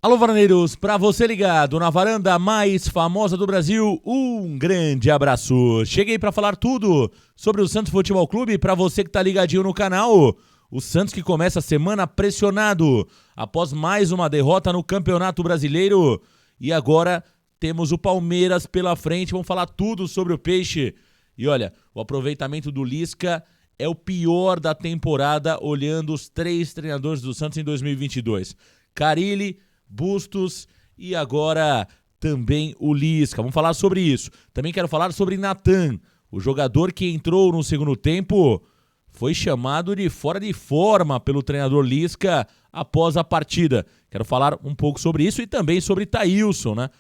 Alô, varaneiros, para você ligado na varanda mais famosa do Brasil, um grande abraço. Cheguei para falar tudo sobre o Santos Futebol Clube para você que tá ligadinho no canal. O Santos que começa a semana pressionado após mais uma derrota no Campeonato Brasileiro. E agora temos o Palmeiras pela frente, vamos falar tudo sobre o Peixe. E olha, o aproveitamento do Lisca é o pior da temporada olhando os três treinadores do Santos em 2022. Carille, Bustos e agora também o Lisca. Vamos falar sobre isso. Também quero falar sobre Natan, o jogador que entrou no segundo tempo, foi chamado de fora de forma pelo treinador Lisca após a partida. Quero falar um pouco sobre isso e também sobre Thailson, né?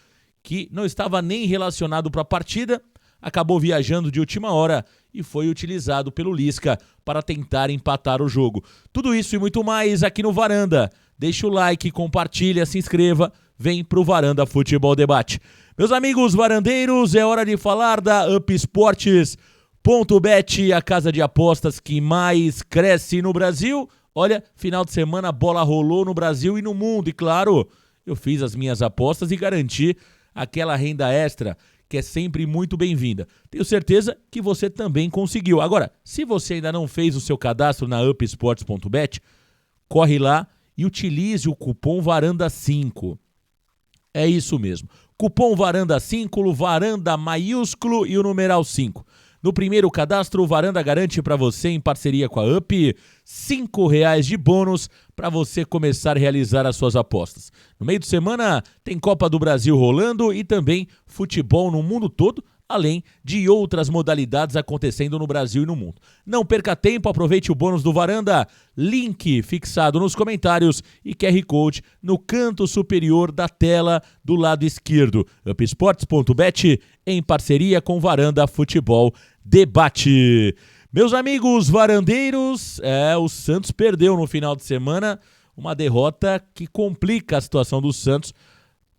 Que não estava nem relacionado para a partida, acabou viajando de última hora e foi utilizado pelo Lisca para tentar empatar o jogo. Tudo isso e muito mais aqui no Varanda. Deixa o like, compartilha, se inscreva, vem pro Varanda Futebol Debate. Meus amigos varandeiros, é hora de falar da UpSports.bet, a casa de apostas que mais cresce no Brasil. Olha, final de semana a bola rolou no Brasil e no mundo. E claro, eu fiz as minhas apostas e garanti aquela renda extra que é sempre muito bem-vinda. Tenho certeza que você também conseguiu. Agora, se você ainda não fez o seu cadastro na UpSports.bet, corre lá e utilize o cupom VARANDA5. É isso mesmo. Cupom VARANDA5, Varanda maiúsculo e o numeral 5. No primeiro cadastro, o Varanda garante para você, em parceria com a Up, R$5 de bônus para você começar a realizar as suas apostas. No meio de semana, tem Copa do Brasil rolando e também futebol no mundo todo, além de outras modalidades acontecendo no Brasil e no mundo. Não perca tempo, aproveite o bônus do Varanda, link fixado nos comentários e QR Code no canto superior da tela do lado esquerdo. UpSports.bet em parceria com Varanda Futebol Debate. Meus amigos varandeiros, o Santos perdeu no final de semana uma derrota que complica a situação do Santos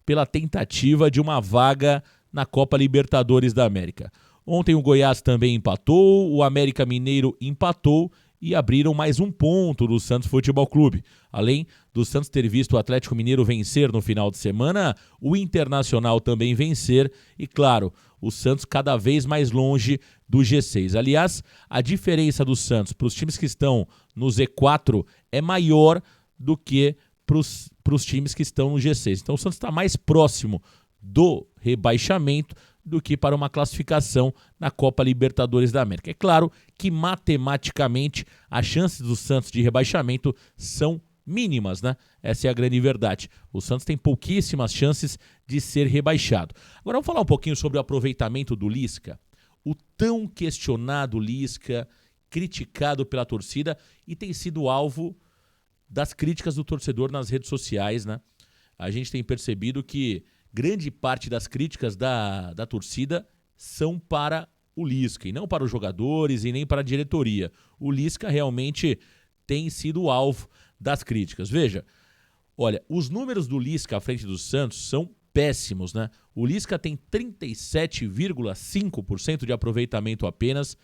pela tentativa de uma vaga na Copa Libertadores da América. Ontem o Goiás também empatou, o América Mineiro empatou e abriram mais um ponto do Santos Futebol Clube. Além do Santos ter visto o Atlético Mineiro vencer no final de semana, o Internacional também vencer e, claro, o Santos cada vez mais longe do G6. Aliás, a diferença do Santos para os times que estão no Z4 é maior do que para os times que estão no G6. Então o Santos está mais próximo do rebaixamento do que para uma classificação na Copa Libertadores da América. É claro que matematicamente as chances do Santos de rebaixamento são mínimas, né? Essa é a grande verdade. O Santos tem pouquíssimas chances de ser rebaixado. Agora vamos falar um pouquinho sobre o aproveitamento do Lisca. O tão questionado Lisca, criticado pela torcida e tem sido alvo das críticas do torcedor nas redes sociais, né? A gente tem percebido que grande parte das críticas da torcida são para o Lisca e não para os jogadores e nem para a diretoria. O Lisca realmente tem sido alvo das críticas. Veja, olha, os números do Lisca à frente do Santos são péssimos, né? O Lisca tem 37,5% de aproveitamento apenas.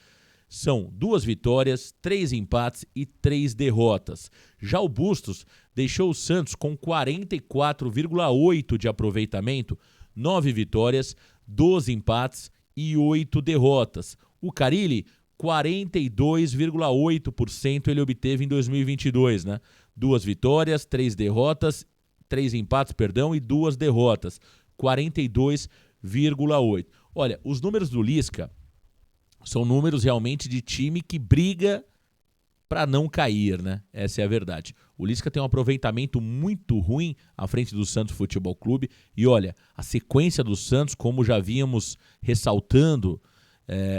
São 2 vitórias, 3 empates e 3 derrotas. Já o Bustos deixou o Santos com 44,8% de aproveitamento, 9 vitórias, 12 empates e 8 derrotas. O Carille, 42,8% ele obteve em 2022, né? 2 vitórias, 3 derrotas, 3 empates, e 2 derrotas. 42,8%. Olha, os números do Lisca são números realmente de time que briga para não cair, né? Essa é a verdade. O Lisca tem um aproveitamento muito ruim à frente do Santos Futebol Clube. E olha, a sequência do Santos, como já vínhamos ressaltando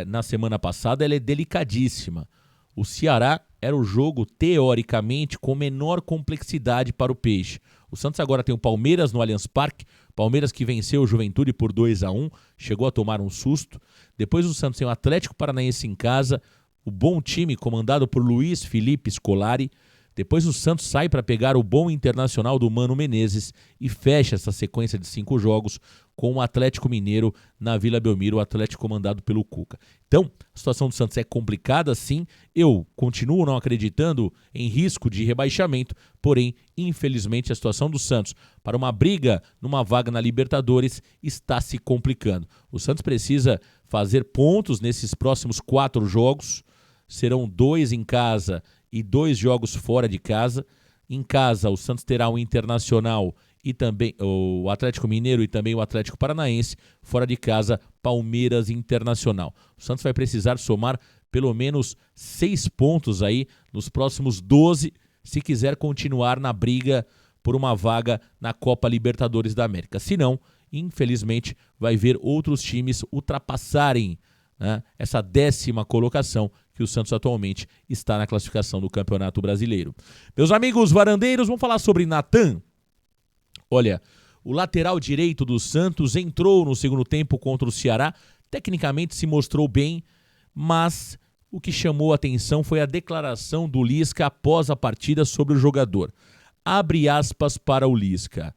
na semana passada, ela é delicadíssima. O Ceará era o jogo, teoricamente, com menor complexidade para o Peixe. O Santos agora tem o Palmeiras no Allianz Parque, Palmeiras que venceu o Juventude por 2-1, chegou a tomar um susto. Depois o Santos tem o Atlético Paranaense em casa, o bom time comandado por Luiz Felipe Scolari. Depois o Santos sai para pegar o bom Internacional do Mano Menezes e fecha essa sequência de 5 jogos com o Atlético Mineiro na Vila Belmiro, o Atlético comandado pelo Cuca. Então, a situação do Santos é complicada, sim. Eu continuo não acreditando em risco de rebaixamento, porém, infelizmente, a situação do Santos para uma briga numa vaga na Libertadores está se complicando. O Santos precisa fazer pontos nesses próximos 4 jogos. Serão 2 em casa e 2 jogos fora de casa. Em casa, o Santos terá o Internacional e também o Atlético Mineiro e também o Atlético Paranaense. Fora de casa, Palmeiras e Internacional. O Santos vai precisar somar pelo menos 6 pontos aí nos próximos 12, se quiser continuar na briga por uma vaga na Copa Libertadores da América. Se não, infelizmente, vai ver outros times ultrapassarem, né, essa 10ª colocação que o Santos atualmente está na classificação do Campeonato Brasileiro. Meus amigos varandeiros, vamos falar sobre Natan. Olha, o lateral direito do Santos entrou no segundo tempo contra o Ceará, tecnicamente se mostrou bem, mas o que chamou a atenção foi a declaração do Lisca após a partida sobre o jogador. Abre aspas para o Lisca.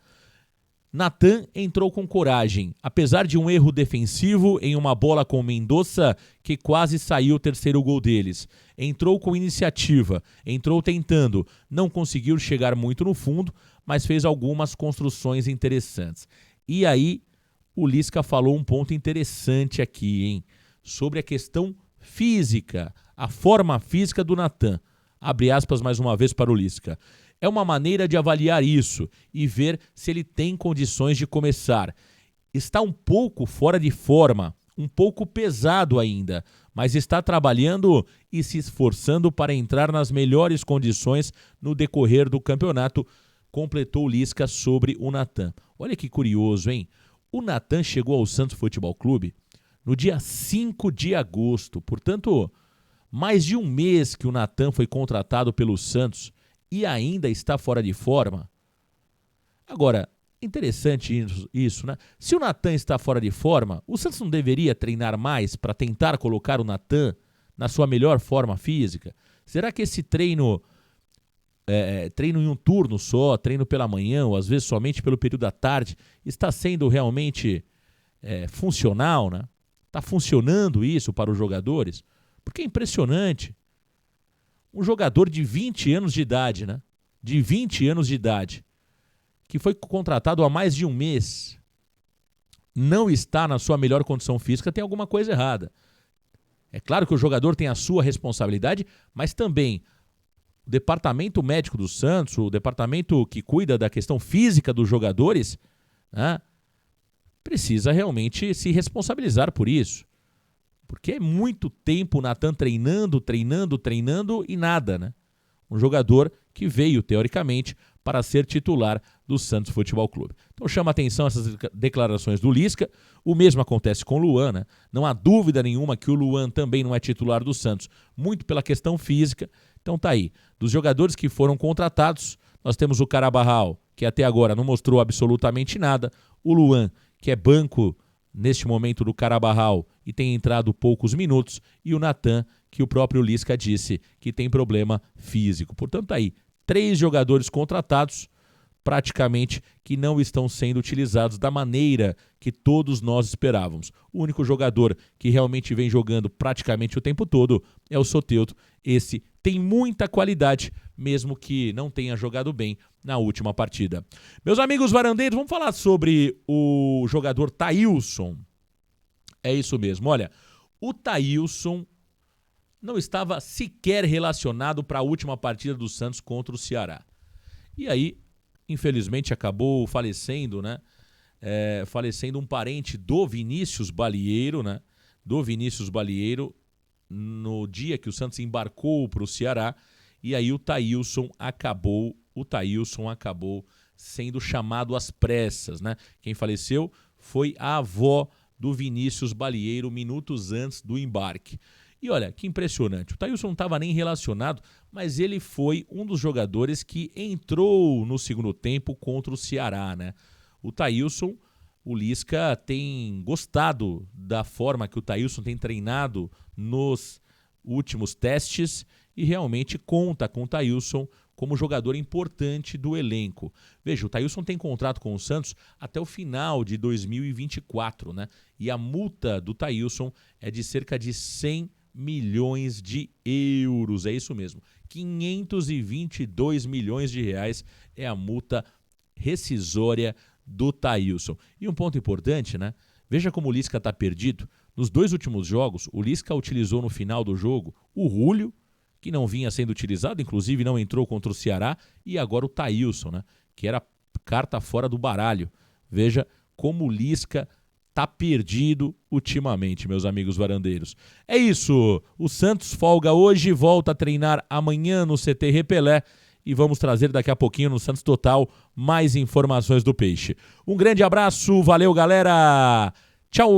Natan entrou com coragem, apesar de um erro defensivo em uma bola com Mendonça que quase saiu o terceiro gol deles. Entrou com iniciativa, entrou tentando, não conseguiu chegar muito no fundo, mas fez algumas construções interessantes. E aí, o Lisca falou um ponto interessante aqui, hein? Sobre a questão física, a forma física do Natan. Abre aspas mais uma vez para o Lisca. É uma maneira de avaliar isso e ver se ele tem condições de começar. Está um pouco fora de forma, um pouco pesado ainda, mas está trabalhando e se esforçando para entrar nas melhores condições no decorrer do campeonato, completou o Lisca sobre o Natan. Olha que curioso, hein? O Natan chegou ao Santos Futebol Clube no dia 5 de agosto, portanto, mais de um mês que o Natan foi contratado pelo Santos e ainda está fora de forma. Agora, interessante isso, né? Se o Natan está fora de forma, o Santos não deveria treinar mais para tentar colocar o Natan na sua melhor forma física? Será que esse treino em um turno só, treino pela manhã ou às vezes somente pelo período da tarde, está sendo realmente funcional, né? Está funcionando isso para os jogadores? Porque é impressionante. Um jogador de 20 anos de idade, né? De 20 anos de idade, que foi contratado há mais de um mês, não está na sua melhor condição física, tem alguma coisa errada. É claro que o jogador tem a sua responsabilidade, mas também o departamento médico do Santos, o departamento que cuida da questão física dos jogadores, né, precisa realmente se responsabilizar por isso. Porque é muito tempo o Natan treinando e nada, né? Um jogador que veio, teoricamente, para ser titular do Santos Futebol Clube. Então chama atenção essas declarações do Lisca. O mesmo acontece com o Luan, né? Não há dúvida nenhuma que o Luan também não é titular do Santos, muito pela questão física. Então tá aí. Dos jogadores que foram contratados, nós temos o Carabarral, que até agora não mostrou absolutamente nada. O Luan, que é banco neste momento do Carabarral e tem entrado poucos minutos, e o Natan, que o próprio Lisca disse que tem problema físico. Portanto, aí, 3 jogadores contratados, praticamente que não estão sendo utilizados da maneira que todos nós esperávamos. O único jogador que realmente vem jogando praticamente o tempo todo é o Soteldo. Esse tem muita qualidade, mesmo que não tenha jogado bem na última partida. Meus amigos varandeiros, vamos falar sobre o jogador Thailson. É isso mesmo, olha, o Thailson não estava sequer relacionado para a última partida do Santos contra o Ceará. E aí, infelizmente, acabou falecendo, né? Falecendo um parente do Vinícius Balieiro, né? Do Vinícius Balieiro, no dia que o Santos embarcou para o Ceará. E aí o Thailson acabou sendo chamado às pressas, né? Quem faleceu foi a avó do Vinícius Balieiro minutos antes do embarque. E olha, que impressionante, o Thailson não estava nem relacionado, mas ele foi um dos jogadores que entrou no segundo tempo contra o Ceará, né? O Thailson, o Lisca tem gostado da forma que o Thailson tem treinado nos últimos testes e realmente conta com o Thailson como jogador importante do elenco. Veja, o Thailson tem contrato com o Santos até o final de 2024, né? E a multa do Thailson é de cerca de 100 milhões de euros, é isso mesmo. 522 milhões de reais é a multa rescisória do Thailson. E um ponto importante, né? Veja como o Lisca está perdido. Nos 2 últimos jogos, o Lisca utilizou no final do jogo o Julio, que não vinha sendo utilizado, inclusive não entrou contra o Ceará, e agora o Thailson, né? Que era carta fora do baralho. Veja como o Lisca tá perdido ultimamente, meus amigos varandeiros. É isso, o Santos folga hoje, volta a treinar amanhã no CT Repelé e vamos trazer daqui a pouquinho no Santos Total mais informações do Peixe. Um grande abraço, valeu galera, tchau!